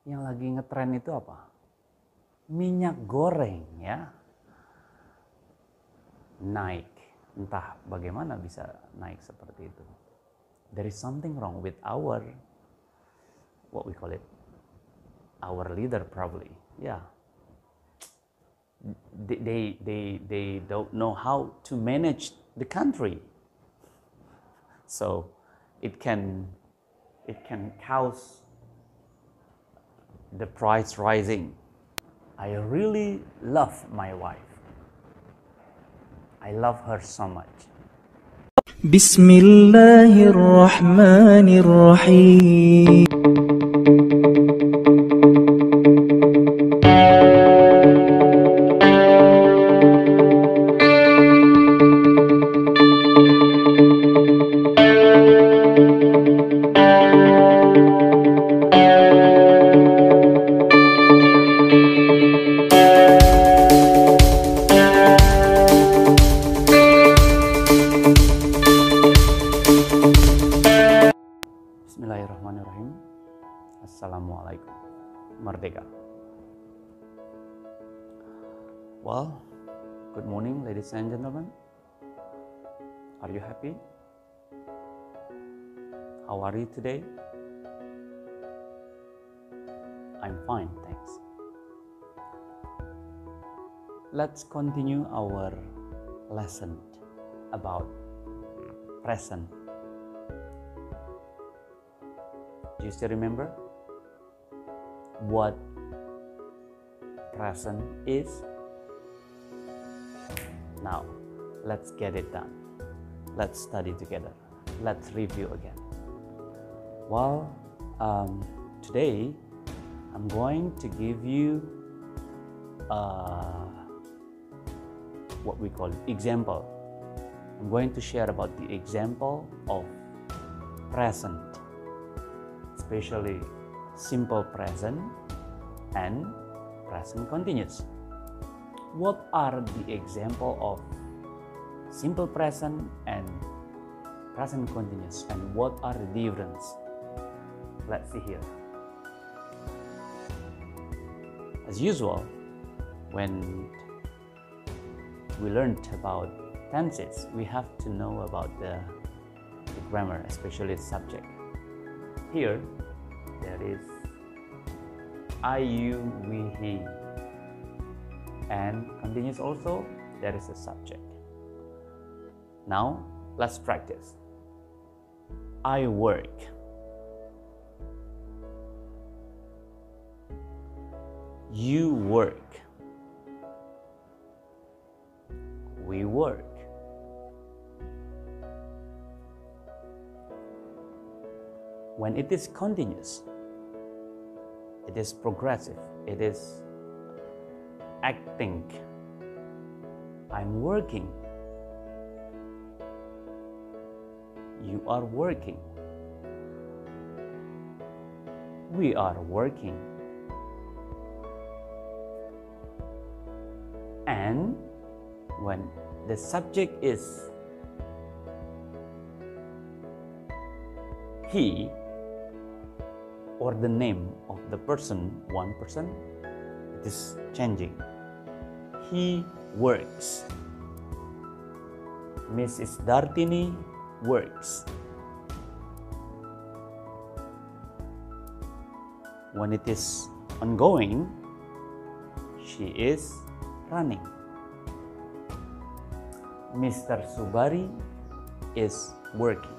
yang lagi ngetren itu apa? Minyak goreng ya. Naik. Entah bagaimana bisa naik seperti itu. There is something wrong with our, what we call it, our leader probably. Yeah. They don't know how to manage the country. So it can cause the price rising. I really love my wife. I love her so much. Bismillahirrahmanirrahim. Bismillahirrahmanirrahim. Assalamu alaikum. Merdeka. Well, good morning, ladies and gentlemen. Are you happy? How are you today? I'm fine, thanks. Let's continue our lesson about present. Do you still remember what present is? Now, let's get it done. Let's study together. Let's review again. Well, today I'm going to give you what we call example. I'm going to share about the example of present, especially simple present and present continuous. What are the example of simple present and present continuous, and what are the difference? Let's see here. As usual, when we learned about tenses, we have to know about the grammar, especially the subject. Here, there is I, you, we, he, and continuous also, there is a subject. Now, let's practice. I work. You work. We work. When it is continuous, it is progressive, it is acting. I'm working. You are working. We are working. And when the subject is he, or the name of the person, one person, it is changing. He works. Mrs. Dartini works. When it is ongoing, she is running. Mr. Subari is working.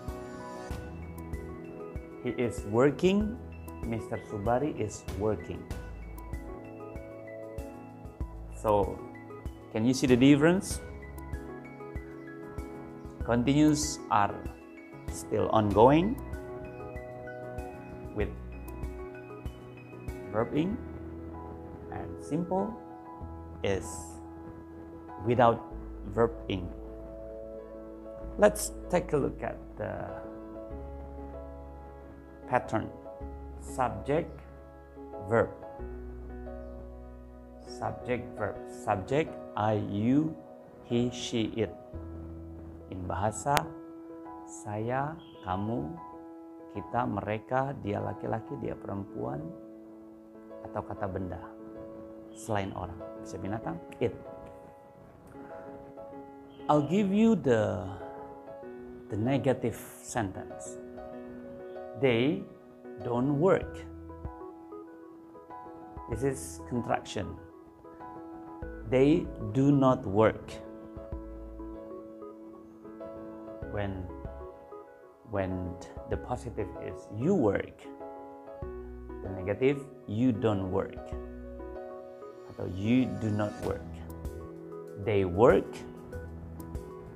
He is working. Mr. Subari is working. So, can you see the difference? Continuous are still ongoing with verb ing, and simple is without verb ing. Let's take a look at the pattern. Subject, verb. Subject, verb. Subject, I, you, he, she, it. In bahasa, saya, kamu, kita, mereka, dia laki-laki, dia perempuan, atau kata benda selain orang. Bisa binatang, it. I'll give you the negative sentence. They don't work. This is contraction. They do not work. When the positive is you work, the negative you don't work atau you do not work. They work,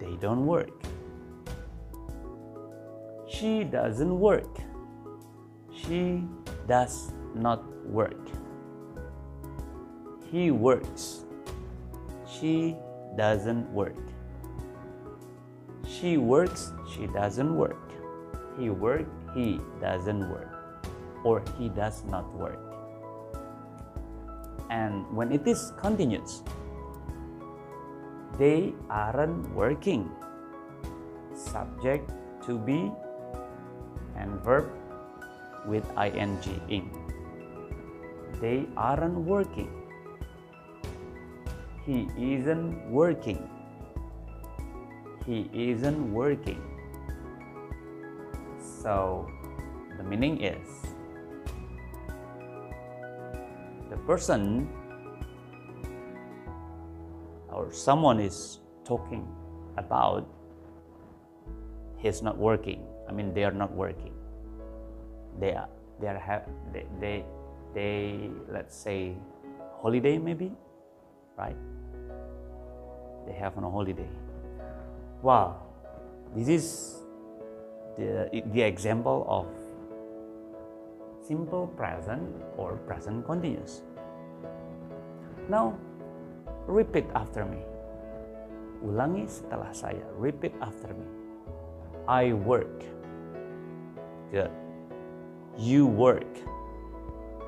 they don't work. She doesn't work. She does not work. He works. She doesn't work. She works, she doesn't work. He works, he doesn't work. Or he does not work. And when it is continuous, they aren't working. Subject to be and verb with ing. They aren't working. He isn't working. He isn't working. So the meaning is the person or someone is talking about he's not working. I mean, they are not working. They let's say holiday maybe, right? They have on a holiday. Wow, this is the example of simple present or present continuous. Now, repeat after me. Ulangi setelah saya. Repeat after me. I work. Good. You work.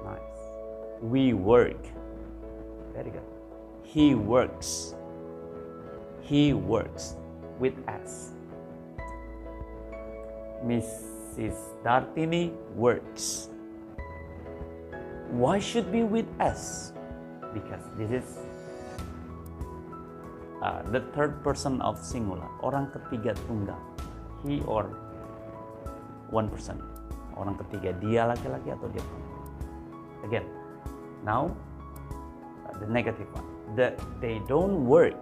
Nice. We work. Very good. He works. He works with S. Mrs. Dartini works. Why should be with S? Because this is the third person of singular. Orang ketiga tunggal. He or one person. Orang ketiga, dia laki-laki atau dia perempuan. Again, now the negative one. They don't work.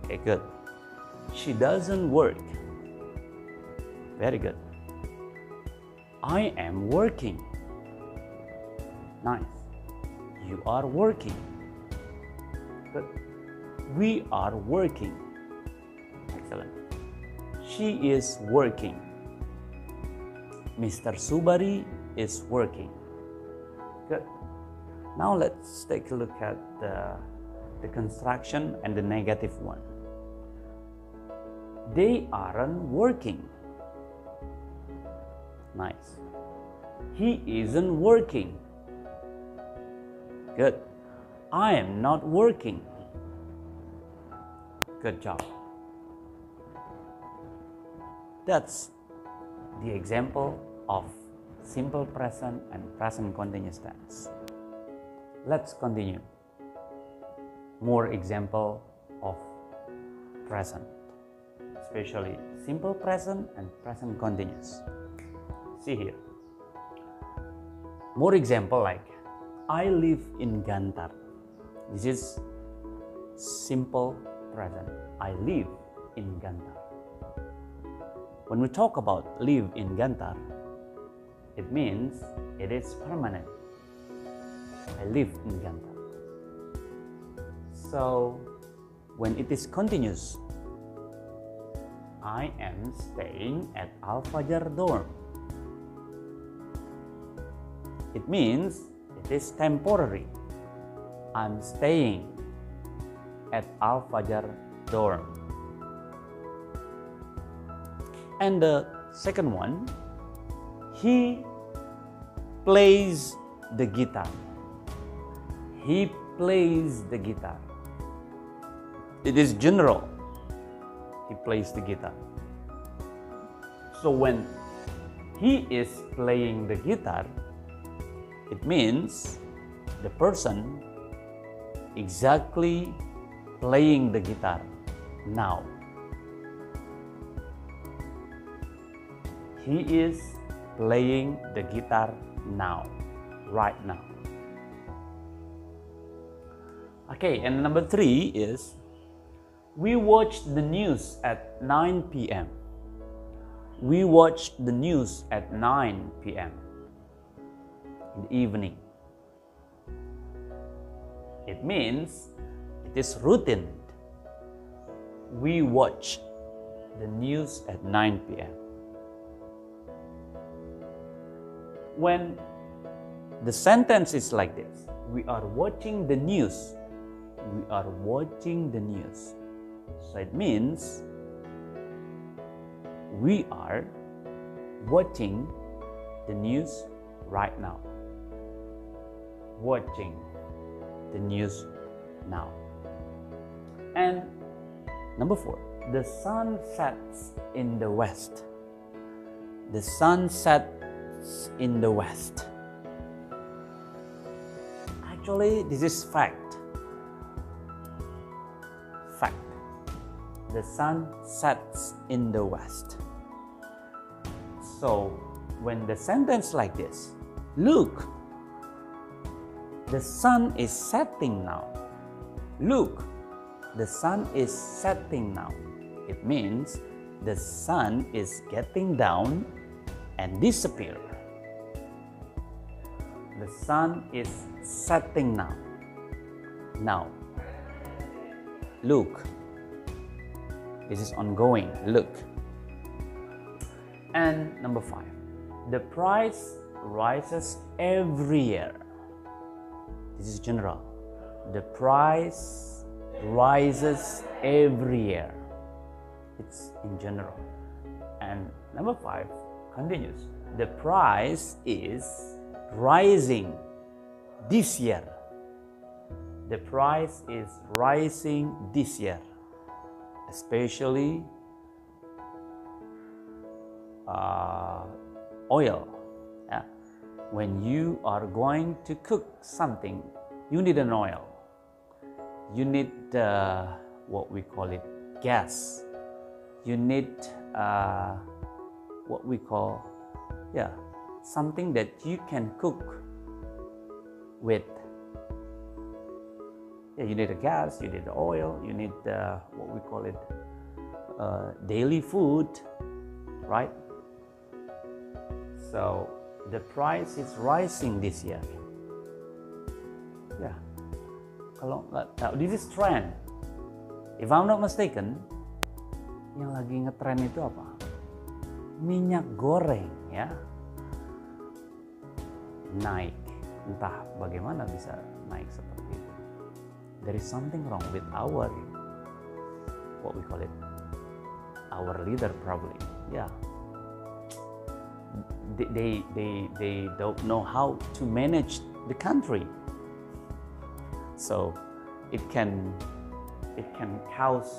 Okay, good. She doesn't work. Very good. I am working. Nice. You are working. Good. We are working. Excellent. She is working. Mr. Subari is working. Good. Now let's take a look at the construction and the negative one. They aren't working. Nice. He isn't working. Good. I am not working. Good job. That's the example of simple present and present continuous tense. Let's continue. More example of present, especially simple present and present continuous. See here. More example like I live in Gantar. This is simple present. I live in Gantar. When we talk about live in Gantar, it means it is permanent. I live in Gantar. So when it is continuous, I am staying at Al-Fajar dorm. It means it is temporary. I'm staying at Al-Fajar dorm. And the second one, he plays the guitar. He plays the guitar. It is general. He plays the guitar. So when he is playing the guitar, It means the person exactly playing the guitar now. He is playing the guitar now, right now. Okay, and number 3 is we watched the news at 9 p.m. We watched the news at 9 p.m. in the evening. It means it is routine. We watch the news at 9 p.m. When the sentence is like this, we are watching the news. We are watching the news. So it means we are watching the news right now. Watching the news now. And number 4, the sun sets in the west. The sun sets in the west. Actually, this is fact. Fact. The sun sets in the west. So, when the sentence like this, look, the sun is setting now. Look, the sun is setting now. It means the sun is getting down and disappear. The sun is setting now. Now, look. This is ongoing. Look. And number 5, the price rises every year. This is general. The price rises every year. It's in general. And number 5 continues. The price is rising this year. The price is rising this year, especially oil. When you are going to cook something, you need an oil. You need what we call it gas. You need what we call something that you can cook with. You need a gas, you need oil, you need what we call it daily food, right? So the price is rising this year. This is trend. If I'm not mistaken, yang lagi ngetrend itu apa? Minyak goreng, ya. Naik. Entah bagaimana bisa naik seperti itu. There is something wrong with our, what we call it, our leader probably. They don't know how to manage the country. So it can cause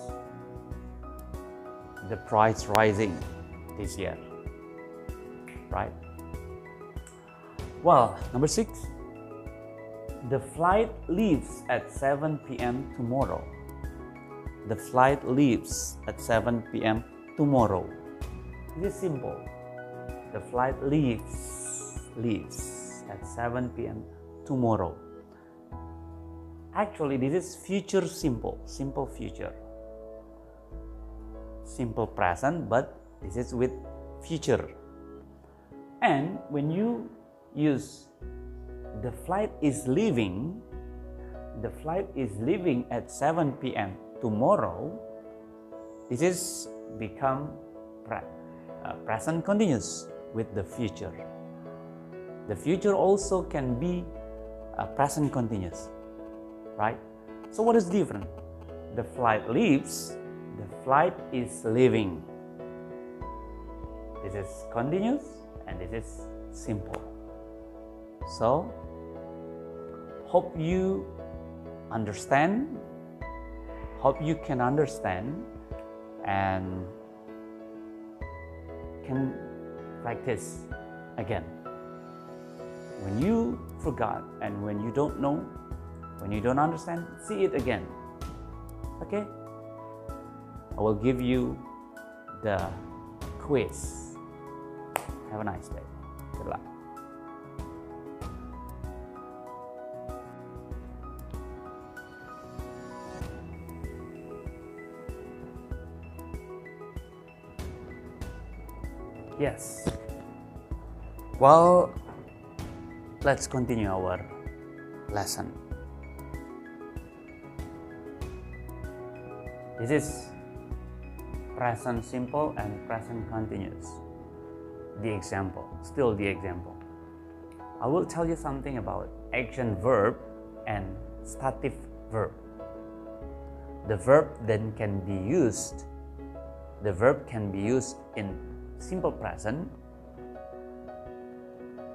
the price rising this year, right? Well, number 6, the flight leaves at 7 p.m. tomorrow. The flight leaves at 7 p.m. tomorrow. This is simple. The flight leaves at 7 p.m. tomorrow. Actually, this is future simple future. Simple present, but this is with future. And when you use the flight is leaving at 7 p.m. tomorrow, this is become present continuous with the future. The future also can be present continuous, right? So what is different? The flight leaves, the flight is leaving. This is continuous and this is simple. So hope you understand, hope you can understand and can practice again. When you forgot, and when you don't know, when you don't understand, see it again. Okay? I will give you the quiz. Have a nice day. Good luck. Yes. Well, let's continue our lesson. This is present simple and present continuous. The example, still the example. I will tell you something about action verb and stative verb. The verb then can be used. The verb can be used in simple present,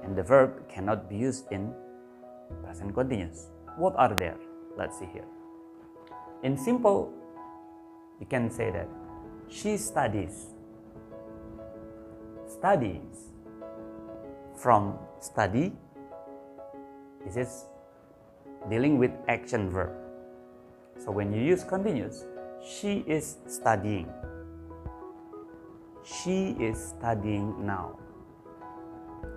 and the verb cannot be used in present continuous. What are there? Let's see here. In simple, you can say that she studies. Studies. From study, this is dealing with action verb. So when you use continuous, she is studying. She is studying now.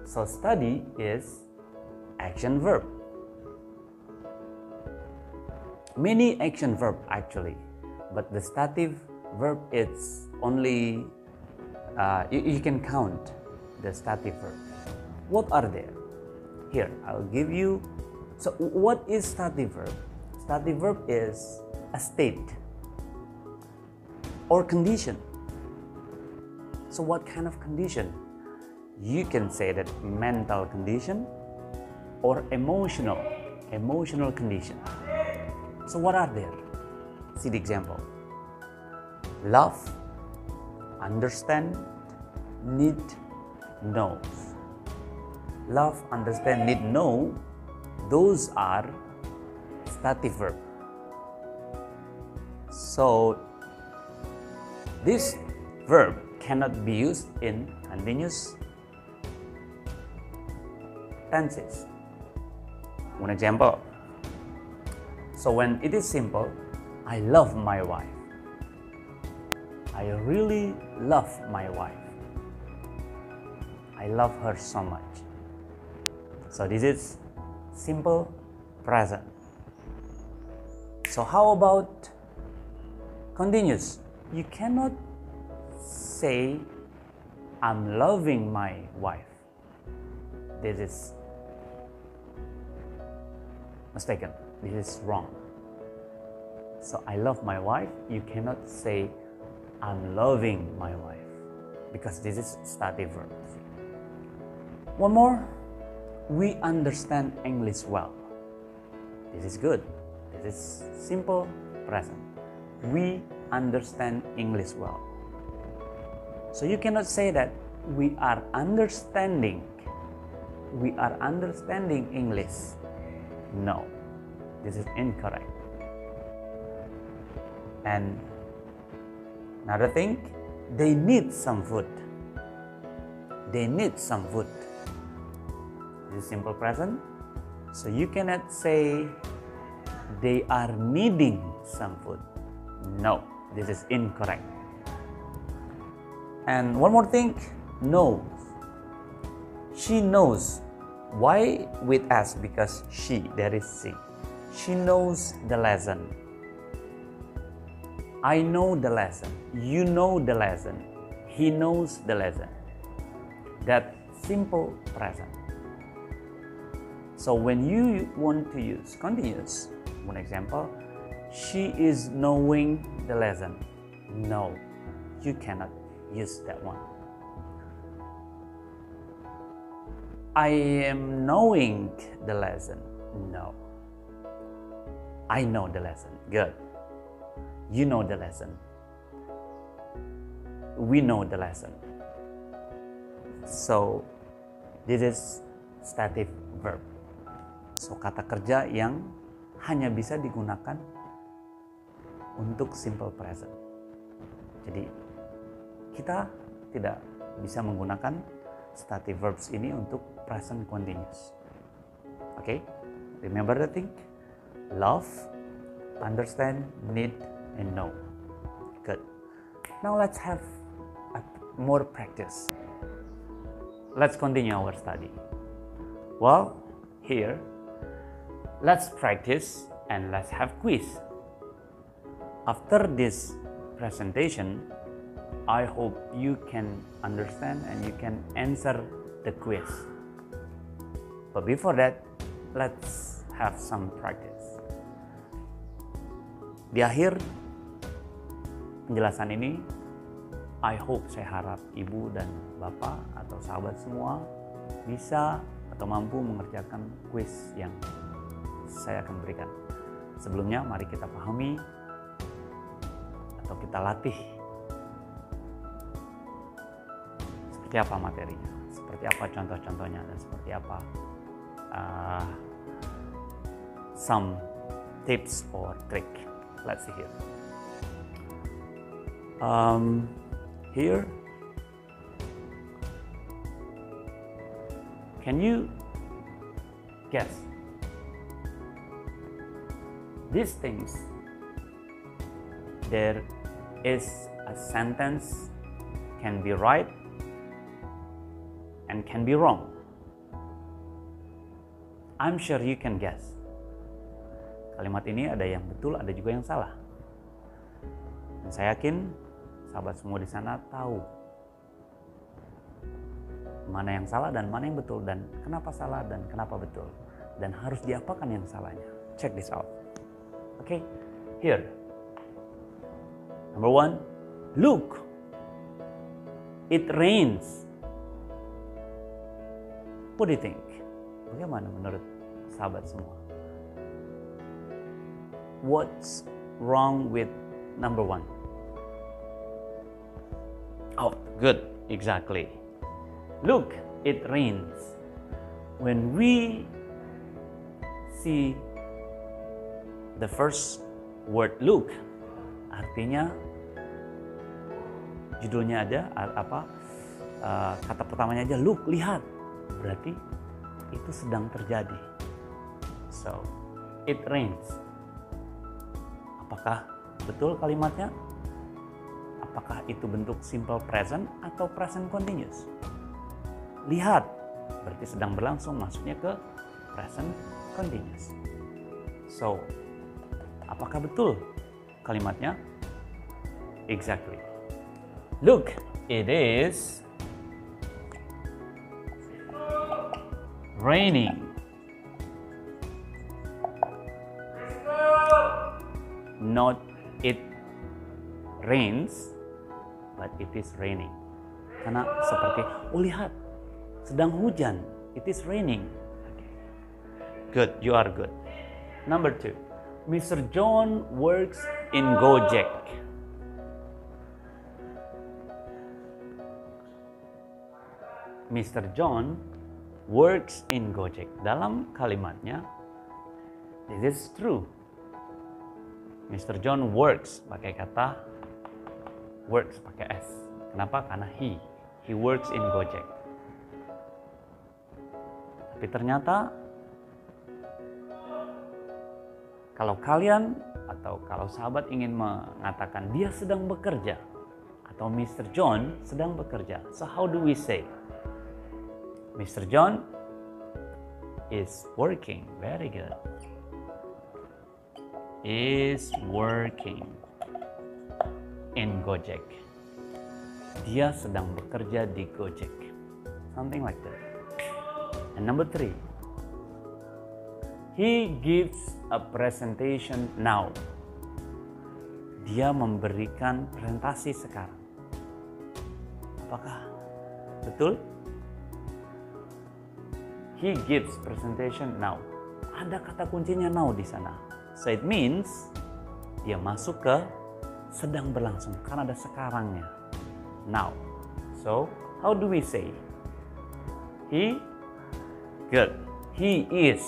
So study is action verb. Many action verb actually, but the stative verb is only, you can count the stative verb. What are there? Here, I'll give you. So what is stative verb? Stative verb is a state or condition. So what kind of condition? You can say that mental condition or emotional condition. So what are there? See the example. Love, understand, need, knows. Love, understand, need, know. Those are stative verb. So this verb cannot be used in continuous tenses. One example. So when it is simple, I love my wife. I really love my wife. I love her so much. So this is simple present. So how about continuous? You cannot say I'm loving my wife. This is mistaken. This is wrong. So I love my wife. You cannot say I'm loving my wife because this is stative verb. One more. We understand English well. This is good. This is simple present. We understand English well. So you cannot say that we are understanding English. No, this is incorrect. And another thing, they need some food. They need some food. This is simple present. So you cannot say they are needing some food. No, this is incorrect. And one more thing, knows. She knows. Why with S? Because she, there is she. She knows the lesson. I know the lesson. You know the lesson. He knows the lesson. That simple present. So when you want to use continuous, one example, she is knowing the lesson. No, you cannot use that one. I am knowing the lesson. No. I know the lesson. Good. You know the lesson. We know the lesson. So, this is stative verb. So, kata kerja yang hanya bisa digunakan untuk simple present. Jadi, kita tidak bisa menggunakan stative verbs ini untuk present continuous. Okay, remember the thing? Love, understand, need, and know. Good. Now let's have more practice. Let's continue our study. Well, here, let's practice and let's have quiz. After this presentation, I hope you can understand and you can answer the quiz. But before that, let's have some practice. Di akhir penjelasan ini, I hope, saya harap ibu dan bapak atau sahabat semua bisa atau mampu mengerjakan kuis yang saya akan berikan. Sebelumnya, mari kita pahami atau kita latih seperti apa materinya, seperti apa contoh-contohnya, dan seperti apa some tips or trick. Let's see here. Here, can you guess these things? There is a sentence can be right and can be wrong. I'm sure you can guess. Kalimat ini ada yang betul, ada juga yang salah. Dan saya yakin sahabat semua di sana tahu mana yang salah dan mana yang betul, dan kenapa salah dan kenapa betul, dan harus diapakan yang salahnya. Check this out. Okay, here. Number 1, look, it rains. What do you think? Bagaimana menurut sahabat semua? What's wrong with number 1? Oh, good, exactly. Look, it rains. When we see the first word look, artinya judulnya aja kata pertamanya aja look, lihat, berarti itu sedang terjadi. So, it rains. Apakah betul kalimatnya? Apakah itu bentuk simple present atau present continuous? Lihat, berarti sedang berlangsung, masuknya ke present continuous. So, apakah betul kalimatnya? Exactly. Look, it is raining. Not it rains, but it is raining. Karena seperti, oh lihat, sedang hujan. It is raining. Good, you are good. Number 2, Mr. John works in Gojek. Mr. John works in Gojek. Dalam kalimatnya, this is true. Mr. John works pakai kata works pakai S. Kenapa? Karena he works in Gojek. Tapi ternyata kalau kalian atau kalau sahabat ingin mengatakan dia sedang bekerja atau Mr. John sedang bekerja, so how do we say? Mr. John is working. Very good. Is working in Gojek. Dia sedang bekerja di Gojek. Something like that. And number 3, he gives a presentation now. Dia memberikan presentasi sekarang. Apakah betul? He gives presentation now. Ada kata kuncinya now di sana. So it means dia masuk ke sedang berlangsung karena ada sekarangnya. Now. So how do we say? He, good. He is.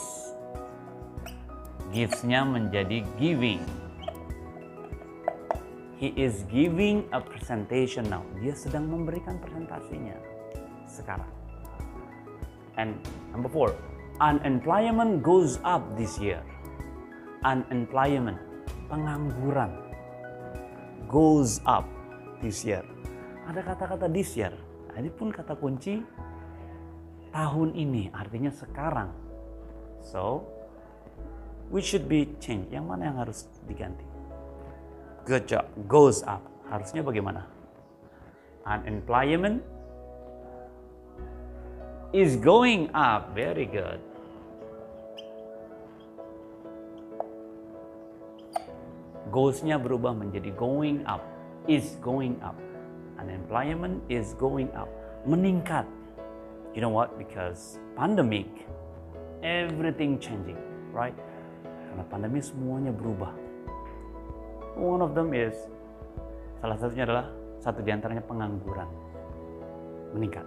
Gives-nya menjadi giving. He is giving a presentation now. Dia sedang memberikan presentasinya sekarang. And number 4, Unemployment goes up this year. Unemployment, pengangguran, goes up this year. Ada kata-kata this year. Nah, ini pun kata kunci tahun ini, artinya sekarang. So, we should be change. Yang mana yang harus diganti? Good job. Goes up. Harusnya bagaimana? Unemployment is going up. Very good. Goes-nya berubah menjadi going up. Is going up. Unemployment is going up. Meningkat. You know what? Because pandemic, everything changing, right? Karena pandemi semuanya berubah. One of them is, salah satunya adalah, satu diantaranya pengangguran. Meningkat.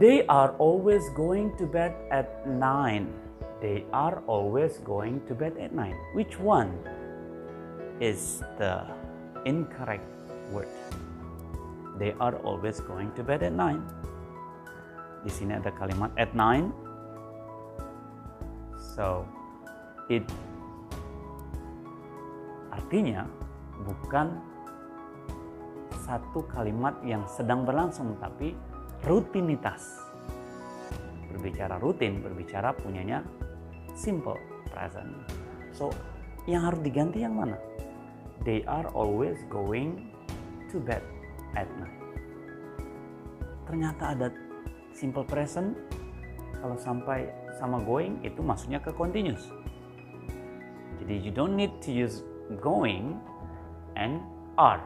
They are always going to bed at 9. They are always going to bed at 9. Which one is the incorrect word? They are always going to bed at 9. Di sini ada kalimat at 9. So, it artinya bukan satu kalimat yang sedang berlangsung, tapi rutinitas. Berbicara rutin, berbicara punyanya simple present. So, yang harus diganti yang mana? They are always going to bed at 9. Ternyata ada simple present, kalau sampai sama going itu maksudnya ke continuous. Jadi you don't need to use going and are.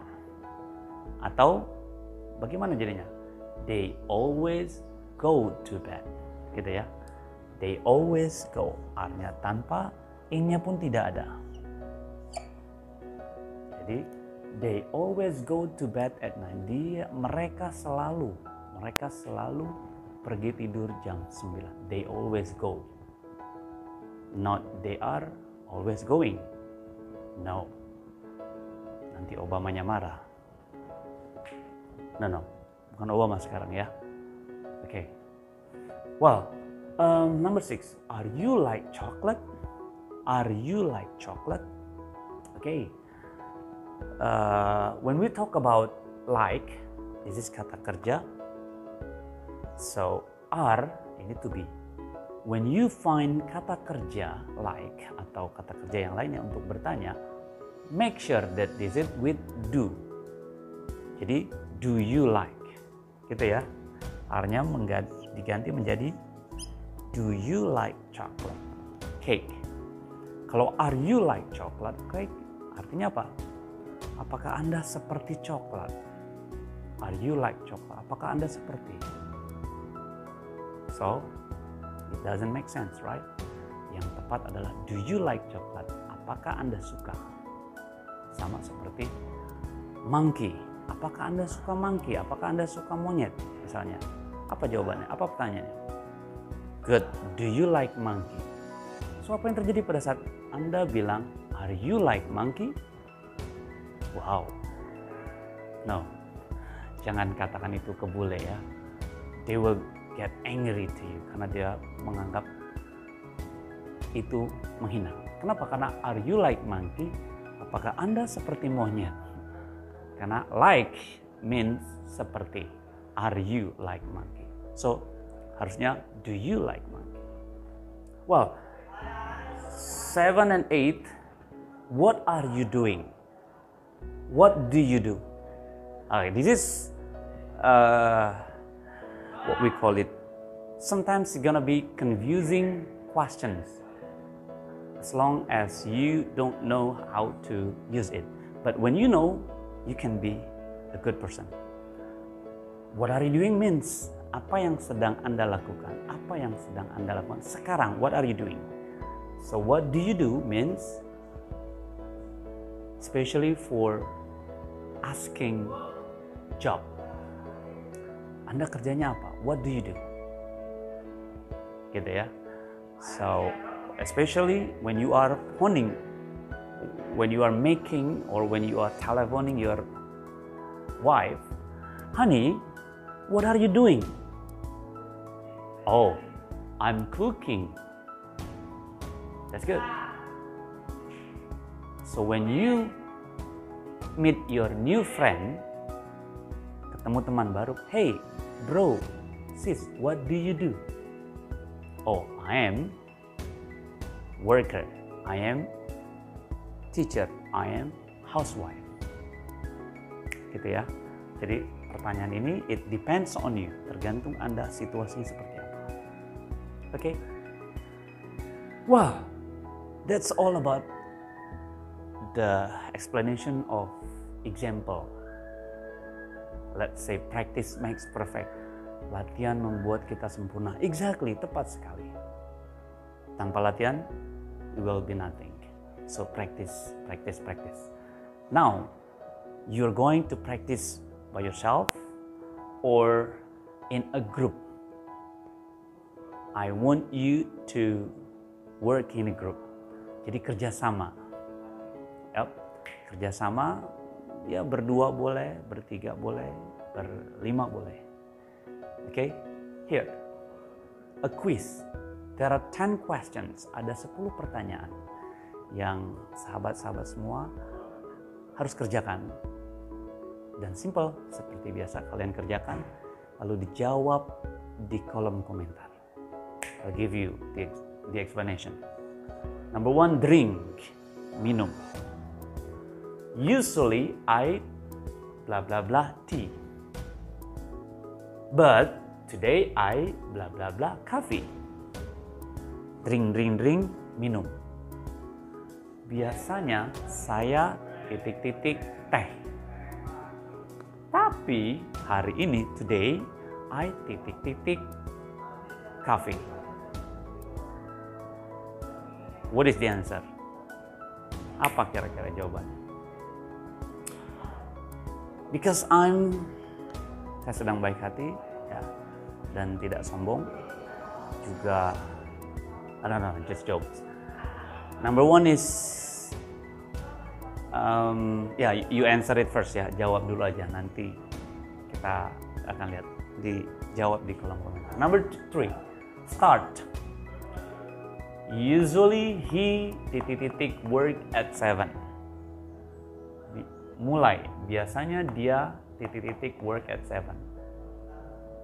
Atau bagaimana jadinya? They always go to bed. Gitu ya. They always go. Artinya tanpa in-nya pun tidak ada. Jadi they always go to bed at 9. Mereka selalu pergi tidur jam 9. They always go. Not they are always going. No. Nanti Obamanya marah. No. Bukan Obama sekarang ya. Okay. Well, number 6. Are you like chocolate? Are you like chocolate? Okay. When we talk about like, this is kata kerja. So, are ini to be. When you find kata kerja like atau kata kerja yang lainnya untuk bertanya, make sure that this is with do. Jadi, do you like? Gitu ya. Artinya diganti menjadi do you like chocolate cake? Kalau are you like chocolate cake, artinya apa? Apakah Anda seperti coklat? Are you like chocolate? Apakah Anda seperti? So, it doesn't make sense, right? Yang tepat adalah do you like chocolate? Apakah Anda suka? Sama seperti monkey. Apakah Anda suka monkey? Apakah Anda suka monyet? Misalnya. Apa jawabannya? Apa pertanyaannya? Good. Do you like monkey? So, apa yang terjadi pada saat Anda bilang, are you like monkey? Wow. No. Jangan katakan itu ke bule ya. They will get angry to you. Karena dia menganggap itu menghina. Kenapa? Karena are you like monkey? Apakah Anda seperti monyet? Karena like means seperti. Are you like monkey? So, harusnya do you like monkey? Well, 7 and 8, what are you doing? What do you do? Okay, this is what we call it. Sometimes it's gonna be confusing questions as long as you don't know how to use it. But when you know, you can be a good person. What are you doing means apa yang sedang Anda lakukan? Apa yang sedang Anda lakukan sekarang? What are you doing? So what do you do means especially for asking job. Anda kerjanya apa? What do you do? Gitu ya. So, especially when you are phoning, when you are making or when you are telephoning your wife, honey, what are you doing? Oh, I'm cooking. That's good. So when you meet your new friend, ketemu teman baru, hey bro, sis, what do you do? Oh, I am worker, I am teacher, I am housewife. Gitu ya. Jadi pertanyaan ini, it depends on you, tergantung Anda situasinya seperti apa. Oke? Wow, that's all about the explanation of example. Let's say practice makes perfect. Latihan membuat kita sempurna. Exactly, tepat sekali. Tanpa latihan, you will be nothing. So practice, practice, practice. Now, you're going to practice by yourself or in a group. I want you to work in a group. Jadi kerjasama. Yep. Kerjasama, ya berdua boleh, bertiga boleh, berlima boleh. Okay, here, a quiz. There are 10 questions, ada 10 pertanyaan yang sahabat-sahabat semua harus kerjakan. Dan simple, seperti biasa kalian kerjakan, lalu dijawab di kolom komentar. I'll give you the explanation. Number 1, drink, minum. Usually I blah blah blah tea. But today I blah blah blah coffee. Drink, drink, drink, minum. Biasanya saya titik-titik teh. Tapi hari ini, today, I titik-titik coffee. What is the answer? Apa kira-kira jawabannya? Because saya sedang baik hati ya, dan tidak sombong. Juga, I don't know, just jokes. Number 1 is, you answer it first ya, jawab dulu aja, nanti kita akan lihat, dijawab di kolom komentar. Number 3, start. Usually he titik-titik work at 7. Mulai, biasanya dia titik-titik work at 7.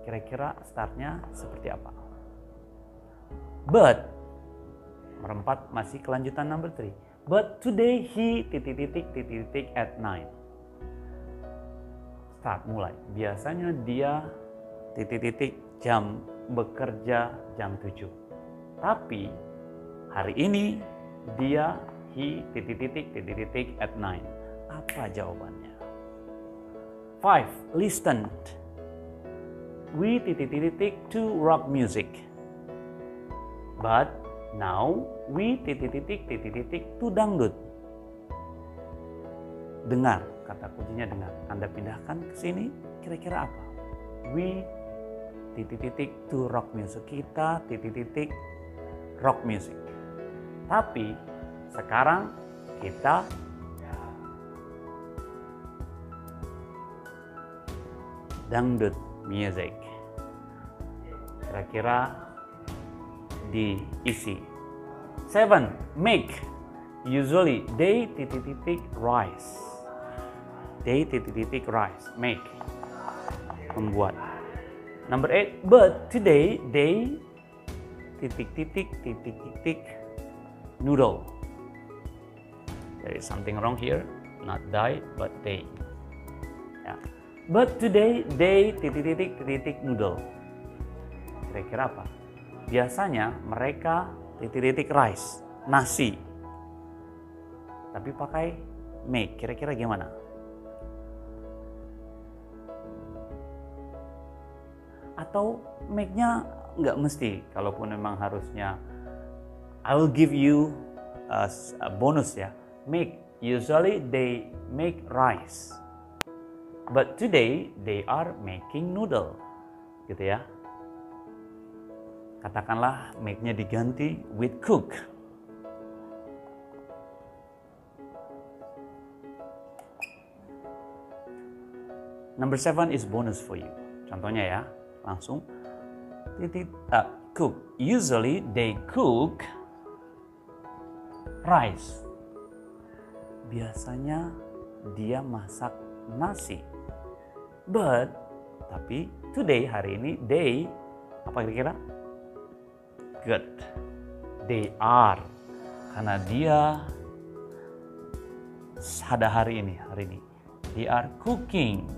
Kira-kira startnya seperti apa? But, merempat masih kelanjutan number 3. But today he titik-titik at 9. Start, mulai. Biasanya dia titik-titik jam bekerja jam 7. Tapi hari ini dia he titik-titik at 9. Apa jawabannya? 5. Listen. We titik-titik to rock music. But now we titik-titik to dangdut. Dengar, kata kuncinya dengar. Anda pindahkan ke sini, kira-kira apa? We titik-titik to rock music. Kita titik-titik rock music. Tapi sekarang kita dangdut music. Kira-kira diisi. 7. Make. Usually they titik-titik rice. They titik-titik rice. Make. Membuat. Number 8. But today they titik-titik noodle. There is something wrong here. Not die, but they. Yeah. But today they titik-titik noodle. Kira-kira apa? Biasanya mereka titik-titik rice, nasi. Tapi pakai make. Kira-kira gimana? Atau make-nya nggak mesti. Kalaupun memang harusnya, I will give you a bonus ya. Make. Usually they make rice. But today they are making noodle, gitu ya. Katakanlah make-nya diganti with cook. Number 7 is bonus for you. Contohnya ya, langsung cook? Usually they cook rice. Biasanya dia masak nasi. But, tapi today, hari ini, they, apa kira-kira? Good. They are. Karena dia pada hari ini. They are cooking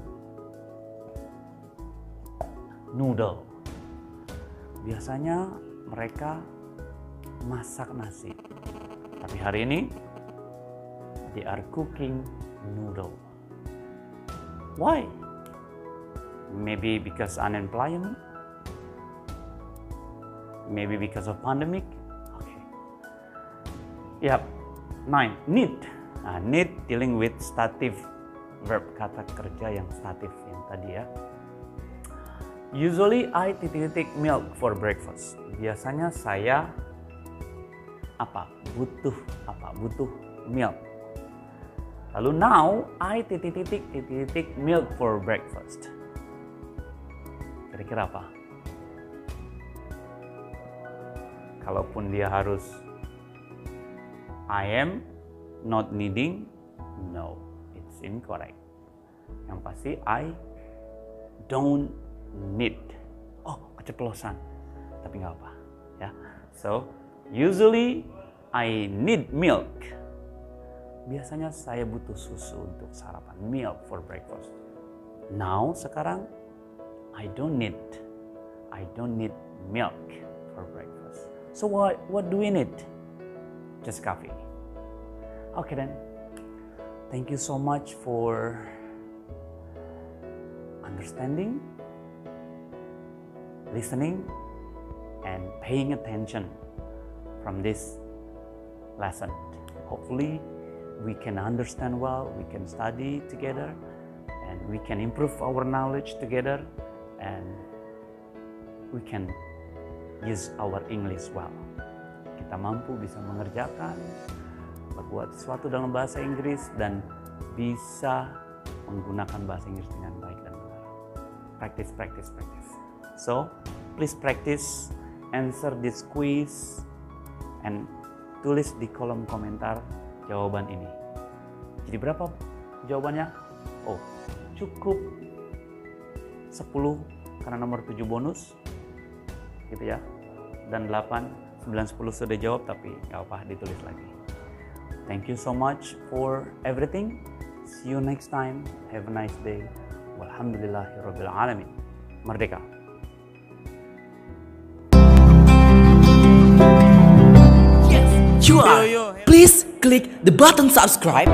noodle. Biasanya mereka masak nasi. Tapi hari ini, they are cooking noodle. Why? Maybe because unemployment? Maybe because of pandemic? Okay. Yep. 9. Need. Nah, need dealing with stative verb, kata kerja yang statif yang tadi ya. Usually I milk for breakfast. Biasanya saya butuh milk. Lalu now I milk for breakfast. Kira-kira apa? Kalaupun dia harus I am not needing, no, it's incorrect. Yang pasti I don't need. Oh, keceplosan. Tapi nggak apa, ya. So, usually I need milk. Biasanya saya butuh susu untuk sarapan, milk for breakfast. Now, sekarang I don't need milk for breakfast. So what do we need? Just coffee. Okay then. Thank you so much for understanding, listening, and paying attention from this lesson. Hopefully, we can understand well, we can study together, and we can improve our knowledge together, and we can use our English well. Kita mampu bisa mengerjakan, berbuat sesuatu dalam bahasa Inggris, dan bisa menggunakan bahasa Inggris dengan baik dan benar. Practice. So, please practice, answer this quiz, and tulis di kolom komentar jawaban ini. Jadi berapa jawabannya? Oh, cukup 10 karena nomor 7 bonus. Gitu ya. Dan 8, 9, 10 sudah jawab tapi nggak apa, ditulis lagi. Thank you so much for everything. See you next time. Have a nice day. Walhamdulillahirabbil alamin. Merdeka. You are. Please click the button subscribe